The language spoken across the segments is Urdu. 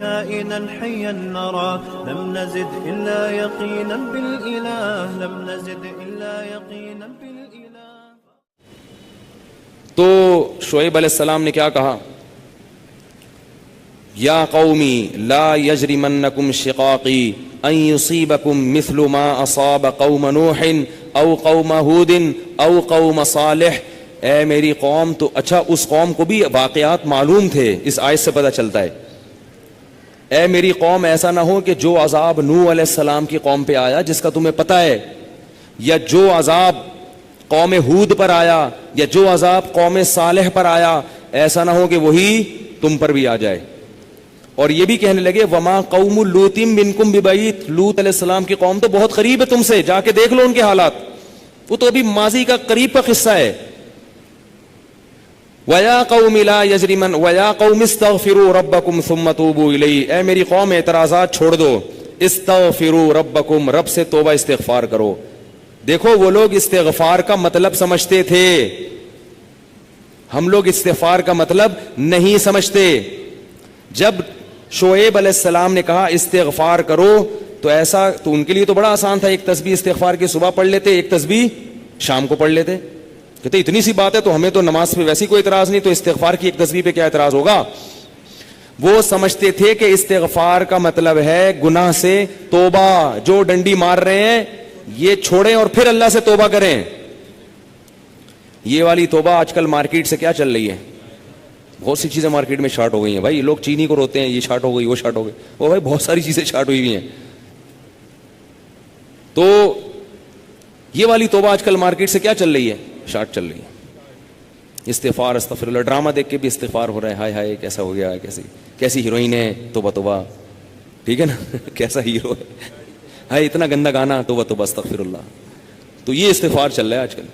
كائنا حيا نرى لم نزد إلا يقينا بالإله لم نزد إلا يقينا بالإله. تو شعیب علیہ السلام نے کیا کہا؟ یا قومی لا یجرمنکم شقاقی ان یصیبکم مثل ما اصاب قوم نوح او قوم ہود او قوم صالح. اے میری قوم، تو اچھا اس قوم کو بھی واقعات معلوم تھے، اس آیت سے پتہ چلتا ہے. اے میری قوم، ایسا نہ ہو کہ جو عذاب نوح علیہ السلام کی قوم پہ آیا جس کا تمہیں پتہ ہے، یا جو عذاب قوم ہود پر آیا، یا جو عذاب قوم صالح پر آیا، ایسا نہ ہو کہ وہی تم پر بھی آ جائے. اور یہ بھی کہنے لگے وما قوم لوط منکم ببعید، لوط علیہ السلام کی قوم تو بہت قریب ہے تم سے، جا کے دیکھ لو ان کے حالات، وہ تو ابھی ماضی کا قریب کا قصہ ہے. وَيَا قَوْمِ لَا يَجْرِمَنْ وَيَا قَوْمِ اسْتَغْفِرُوا رَبَّكُمْ ثُمَّ تُوبُوا إِلَيْهِ. اے میری قوم، اعتراضات چھوڑ دو، استغفروا ربکم، رب سے توبہ استغفار کرو. دیکھو وہ لوگ استغفار کا مطلب سمجھتے تھے، ہم لوگ استغفار کا مطلب نہیں سمجھتے. جب شعیب علیہ السلام نے کہا استغفار کرو تو ایسا تو ان کے لیے تو بڑا آسان تھا، ایک تسبیح استغفار کی صبح پڑھ لیتے، ایک تسبیح شام کو پڑھ لیتے. کہتے اتنی سی بات ہے تو ہمیں تو نماز پہ ویسی کوئی اعتراض نہیں، تو استغفار کی ایک تسبیح پہ کیا اعتراض ہوگا. وہ سمجھتے تھے کہ استغفار کا مطلب ہے گناہ سے توبہ، جو ڈنڈی مار رہے ہیں یہ چھوڑیں اور پھر اللہ سے توبہ کریں. یہ والی توبہ آج کل مارکیٹ سے کیا چل رہی ہے، بہت سی چیزیں مارکیٹ میں شارٹ ہو گئی ہیں. بھائی لوگ چینی کو روتے ہیں، یہ شارٹ ہو گئی، وہ شارٹ ہو گئی، وہ بھائی بہت ساری چیزیں شارٹ ہوئی ہوئی ہیں. تو یہ والی توبہ آج کل مارکیٹ سے کیا چل رہی ہے، شارٹ چل رہی ہے. استغفار استغفر اللہ، ڈرامہ دیکھ کے بھی استغفار ہو رہا ہے، ہائے ہائے کیسا ہو گیا، کیسی ہیروئن ہے، توبہ توبہ، ٹھیک ہے نا کیسا ہیرو ہے، ہائے اتنا گندا گانا، توبہ توبہ استغفر اللہ. تو یہ استغفار چل رہا ہے آج کل.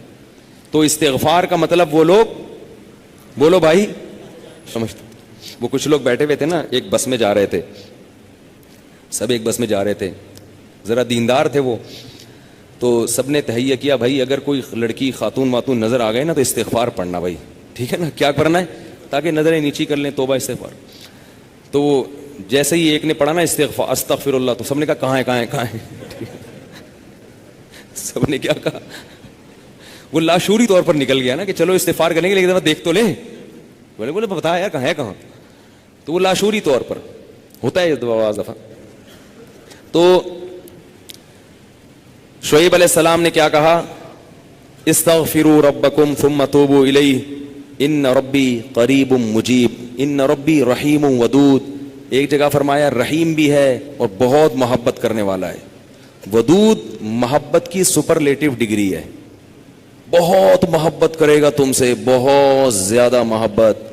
تو استغفار کا مطلب وہ لوگ، بولو بھائی سمجھتے. وہ کچھ لوگ بیٹھے ہوئے تھے نا، ایک بس میں جا رہے تھے، سب ایک بس میں جا رہے تھے، ذرا دیندار تھے وہ، تو سب نے تہیہ کیا بھائی اگر کوئی لڑکی خاتون واتون نظر آ گئے نا تو استغفار پڑھنا بھائی، ٹھیک ہے نا، کیا کرنا ہے تاکہ نظریں نیچی کر لیں، توبہ استغفار. تو جیسے ہی ایک نے پڑھا نا استغفار استغفر اللہ، تو سب نے کہا کہاں ہے کہاں ہے کہاں ہے سب نے کیا کہا، وہ لاشعوری طور پر نکل گیا نا کہ چلو استغفار کریں گے لیکن دفعہ دیکھ تو لیں. بولے بتا یار کہاں ہے کہاں، تو وہ لاشعوری طور پر ہوتا ہے بعض دفعہ. تو شعیب علیہ السلام نے کیا کہا، استغفروا ربکم ثم توبوا الیہ ان ربی قریب مجیب ان ربی رحیم ودود. ایک جگہ فرمایا رحیم بھی ہے اور بہت محبت کرنے والا ہے. ودود محبت کی سپرلیٹو ڈگری ہے، بہت محبت کرے گا تم سے، بہت زیادہ محبت،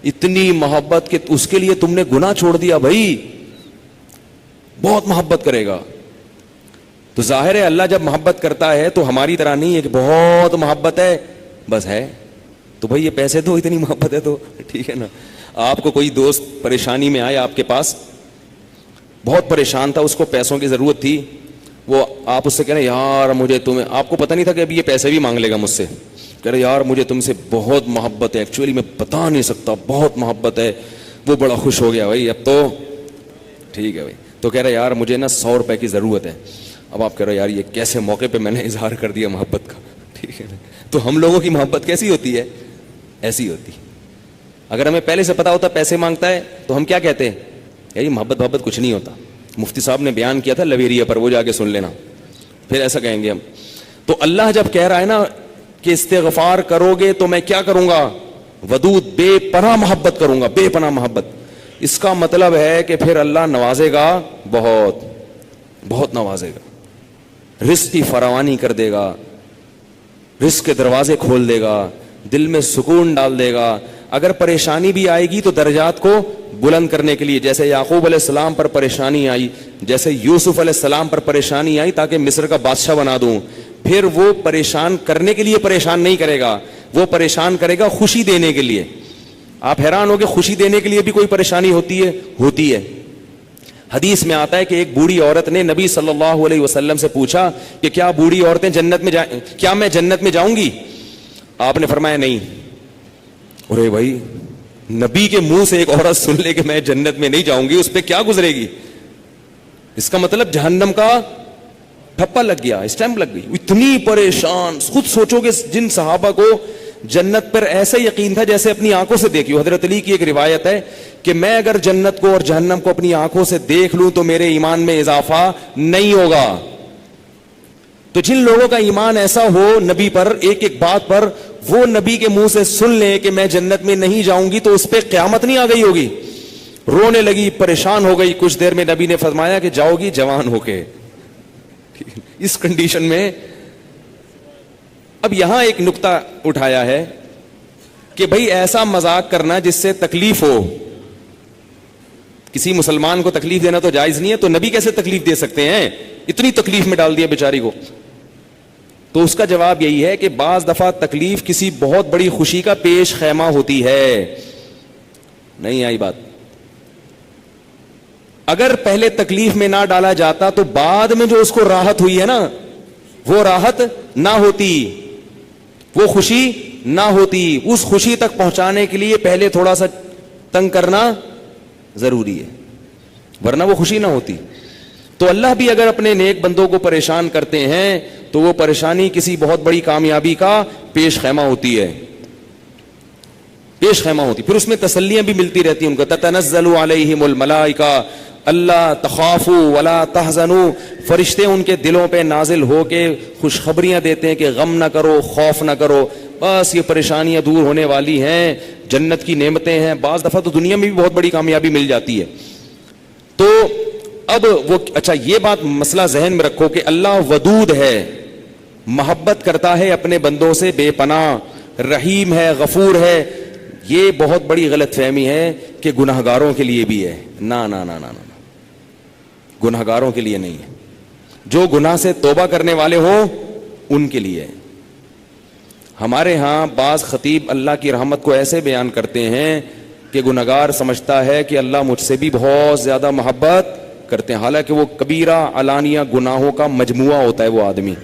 اتنی محبت کہ اس کے لیے تم نے گناہ چھوڑ دیا بھائی، بہت محبت کرے گا. تو ظاہر ہے اللہ جب محبت کرتا ہے تو ہماری طرح نہیں ہے کہ بہت محبت ہے بس ہے تو بھائی یہ پیسے دو، اتنی محبت ہے تو ٹھیک ہے نا. آپ کو کوئی دوست پریشانی میں آئے آپ کے پاس، بہت پریشان تھا، اس کو پیسوں کی ضرورت تھی، وہ آپ اس سے کہہ رہے یار مجھے تمہیں، آپ کو پتہ نہیں تھا کہ ابھی یہ پیسے بھی مانگ لے گا مجھ سے، کہہ رہے یار مجھے تم سے بہت محبت ہے، ایکچولی میں بتا نہیں سکتا بہت محبت ہے. وہ بڑا خوش ہو گیا بھائی اب تو ٹھیک ہے بھائی. تو کہہ رہے یار مجھے نا 100 روپے کی ضرورت ہے. اب آپ کہہ رہے یار یہ کیسے موقع پہ میں نے اظہار کر دیا محبت کا، ٹھیک ہے نا. تو ہم لوگوں کی محبت کیسی ہوتی ہے، ایسی ہوتی. اگر ہمیں پہلے سے پتا ہوتا پیسے مانگتا ہے تو ہم کیا کہتے ہیں، یار محبت کچھ نہیں ہوتا. مفتی صاحب نے بیان کیا تھا لویریہ پر، وہ جا کے سن لینا، پھر ایسا کہیں گے ہم. تو اللہ جب کہہ رہا ہے نا کہ استغفار کرو گے تو میں کیا کروں گا، ودود بے پناہ محبت کروں گا، بے پناہ محبت. اس کا مطلب ہے کہ پھر اللہ نوازے گا، بہت بہت نوازے گا، رزق کی فراوانی کر دے گا، رزق کے دروازے کھول دے گا، دل میں سکون ڈال دے گا. اگر پریشانی بھی آئے گی تو درجات کو بلند کرنے کے لیے، جیسے یعقوب علیہ السلام پر پریشانی آئی، جیسے یوسف علیہ السلام پر پریشانی آئی تاکہ مصر کا بادشاہ بنا دوں، پھر وہ پریشان کرنے کے لیے پریشان نہیں کرے گا، وہ پریشان کرے گا خوشی دینے کے لیے. آپ حیران ہو کہ خوشی دینے کے لیے بھی کوئی پریشانی ہوتی ہے. حدیث میں آتا ہے کہ ایک بوڑھی عورت نے نبی صلی اللہ علیہ وسلم سے پوچھا کہ کیا بوڑھی عورتیں جنت میں کیا میں جنت میں جاؤں گی؟ آپ نے فرمایا نہیں. ارے بھائی نبی کے منہ سے ایک عورت سن لے کہ میں جنت میں نہیں جاؤں گی, اس پہ کیا گزرے گی؟ اس کا مطلب جہنم کا ٹھپا لگ گیا, اسٹیمپ لگ گئی. اتنی پریشان. خود سوچو کہ جن صحابہ کو جنت پر ایسا یقین تھا جیسے اپنی آنکھوں سے دیکھی. حضرت علی کی ایک روایت ہے کہ میں اگر جنت کو اور جہنم کو اپنی آنکھوں سے دیکھ لوں تو میرے ایمان میں اضافہ نہیں ہوگا. تو جن لوگوں کا ایمان ایسا ہو نبی پر, ایک ایک بات پر, وہ نبی کے منہ سے سن لیں کہ میں جنت میں نہیں جاؤں گی تو اس پہ قیامت نہیں آ گئی ہوگی. رونے لگی, پریشان ہو گئی. کچھ دیر میں نبی نے فرمایا کہ جاؤ گی جوان ہو کے. اس کنڈیشن میں اب یہاں ایک نقطہ اٹھایا ہے کہ بھئی ایسا مذاق کرنا جس سے تکلیف ہو. کسی مسلمان کو تکلیف دینا تو جائز نہیں ہے, تو نبی کیسے تکلیف دے سکتے ہیں؟ اتنی تکلیف میں ڈال دیا بیچاری کو. تو اس کا جواب یہی ہے کہ بعض دفعہ تکلیف کسی بہت بڑی خوشی کا پیش خیمہ ہوتی ہے. نہیں آئی بات؟ اگر پہلے تکلیف میں نہ ڈالا جاتا تو بعد میں جو اس کو راحت ہوئی ہے نا, وہ راحت نہ ہوتی, وہ خوشی نہ ہوتی. اس خوشی تک پہنچانے کے لیے پہلے تھوڑا سا تنگ کرنا ضروری ہے, ورنہ وہ خوشی نہ ہوتی. تو اللہ بھی اگر اپنے نیک بندوں کو پریشان کرتے ہیں تو وہ پریشانی کسی بہت بڑی کامیابی کا پیش خیمہ ہوتی ہے, پیش خیمہ ہوتی. پھر اس میں تسلیاں بھی ملتی رہتی ہیں ان کو. تتنزل علیہم الملائکہ اللہ تخافوا ولا تحزنوا, فرشتے ان کے دلوں پہ نازل ہو کے خوشخبریاں دیتے ہیں کہ غم نہ کرو, خوف نہ کرو, بس یہ پریشانیاں دور ہونے والی ہیں, جنت کی نعمتیں ہیں. بعض دفعہ تو دنیا میں بھی بہت بڑی کامیابی مل جاتی ہے. تو اب وہ اچھا یہ بات مسئلہ ذہن میں رکھو کہ اللہ ودود ہے, محبت کرتا ہے اپنے بندوں سے بے پناہ, رحیم ہے, غفور ہے. یہ بہت بڑی غلط فہمی ہے کہ گناہگاروں کے لیے بھی ہے. نا نا نا نا نا, گناہگاروں کے لیے نہیں ہے. جو گناہ سے توبہ کرنے والے ہوں ان کے لیے. ہمارے ہاں بعض خطیب اللہ کی رحمت کو ایسے بیان کرتے ہیں کہ گناہگار سمجھتا ہے کہ اللہ مجھ سے بھی بہت زیادہ محبت کرتے ہیں, حالانکہ وہ کبیرہ علانیہ گناہوں کا مجموعہ ہوتا ہے. وہ آدمی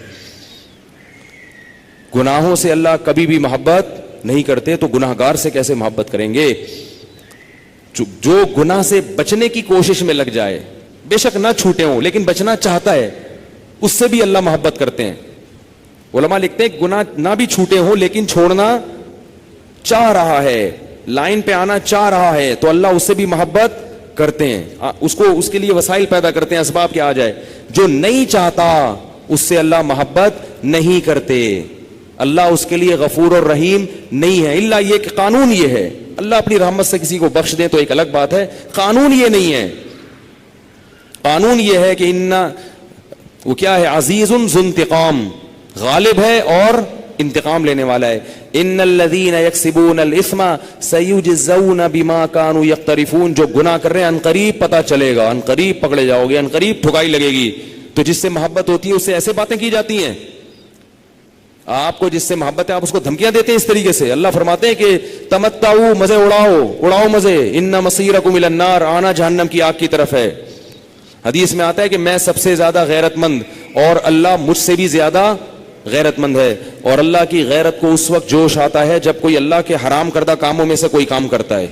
گناہوں سے اللہ کبھی بھی محبت نہیں کرتے, تو گناہگار سے کیسے محبت کریں گے؟ جو گناہ سے بچنے کی کوشش میں لگ جائے, بے شک نہ چھوٹے ہوں لیکن بچنا چاہتا ہے, اس سے بھی اللہ محبت کرتے ہیں. علماء لکھتے ہیں گناہ نہ بھی چھوٹے ہوں لیکن چھوڑنا چاہ رہا ہے, لائن پہ آنا چاہ رہا ہے, تو اللہ اس سے بھی محبت کرتے ہیں. اس کے لیے وسائل پیدا کرتے ہیں, اسباب کیا آ جائے. جو نہیں چاہتا اس سے اللہ محبت نہیں کرتے. اللہ اس کے لیے غفور اور رحیم نہیں ہے. الا یہ کہ قانون یہ ہے, اللہ اپنی رحمت سے کسی کو بخش دے تو ایک الگ بات ہے, قانون یہ نہیں ہے. قانون یہ ہے کہ وہ کیا ہے, عزیز ذو انتقام, غالب ہے اور انتقام لینے والا ہے. ان الذين يكسبون الاثم سيجزون بما كانوا يقترفون, جو گناہ کر رہے ہیں عنقریب پتہ چلے گا, عنقریب پکڑے جاؤ گے, عنقریب ٹھکائی لگے گی. تو جس سے محبت ہوتی ہے اس سے ایسے باتیں کی جاتی ہیں. آپ کو جس سے محبت ہے آپ اس کو دھمکیاں دیتے ہیں اس طریقے سے. اللہ فرماتے ہیں کہ تمتعوا, مزے اڑاؤ مزے, ان مصیرکم الی النار, آنا جہنم کی آگ کی طرف ہے. حدیث میں آتا ہے کہ میں سب سے زیادہ غیرت مند اور اللہ مجھ سے بھی زیادہ غیرت مند ہے. اور اللہ کی غیرت کو اس وقت جوش آتا ہے جب کوئی اللہ کے حرام کردہ کاموں میں سے کوئی کام کرتا ہے.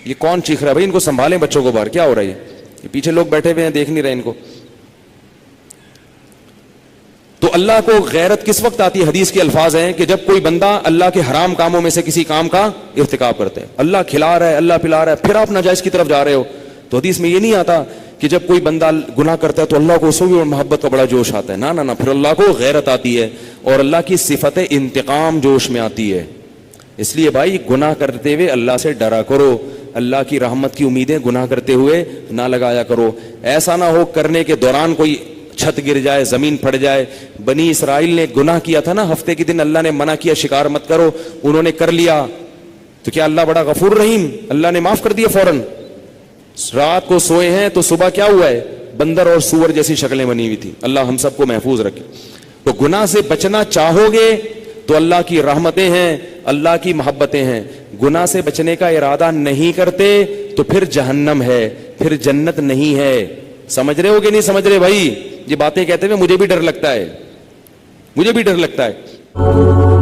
یہ کون چیخ رہا ہے بھائی؟ ان کو سنبھالیں بچوں کو باہر, کیا ہو رہا ہے یہ پیچھے لوگ بیٹھے ہوئے ہیں دیکھ نہیں رہے ان کو. تو اللہ کو غیرت کس وقت آتی ہے؟ حدیث کے الفاظ ہیں کہ جب کوئی بندہ اللہ کے حرام کاموں میں سے کسی کام کا ارتکاب کرتا ہے. اللہ کھلا رہا ہے, اللہ پلا رہا ہے, پھر آپ ناجائز کی طرف جا رہے ہو. تو حدیث میں یہ نہیں آتا کہ جب کوئی بندہ گناہ کرتا ہے تو اللہ کو اس کو بھی محبت کا بڑا جوش آتا ہے. نا نا نا, پھر اللہ کو غیرت آتی ہے اور اللہ کی صفت انتقام جوش میں آتی ہے. اس لیے بھائی گناہ کرتے ہوئے اللہ سے ڈرا کرو, اللہ کی رحمت کی امیدیں گناہ کرتے ہوئے نہ لگایا کرو. ایسا نہ ہو کرنے کے دوران کوئی چھت گر جائے, زمین پھٹ جائے. بنی اسرائیل نے گناہ کیا تھا نا, ہفتے کے دن اللہ نے منع کیا شکار مت کرو, انہوں نے کر لیا, تو کیا اللہ بڑا غفور رحیم, اللہ نے معاف کر دیا فوراً. رات کو سوئے ہیں تو صبح کیا ہوا ہے, بندر اور سور جیسی شکلیں بنی ہوئی تھی. اللہ ہم سب کو محفوظ رکھے. تو گناہ سے بچنا چاہو گے تو اللہ کی رحمتیں ہیں, اللہ کی محبتیں ہیں. گناہ سے بچنے کا ارادہ نہیں کرتے تو پھر جہنم ہے, پھر جنت نہیں ہے. سمجھ رہے ہو کہ نہیں سمجھ رہے بھائی؟ یہ باتیں کہتے ہوئے مجھے بھی ڈر لگتا ہے, مجھے بھی ڈر لگتا ہے.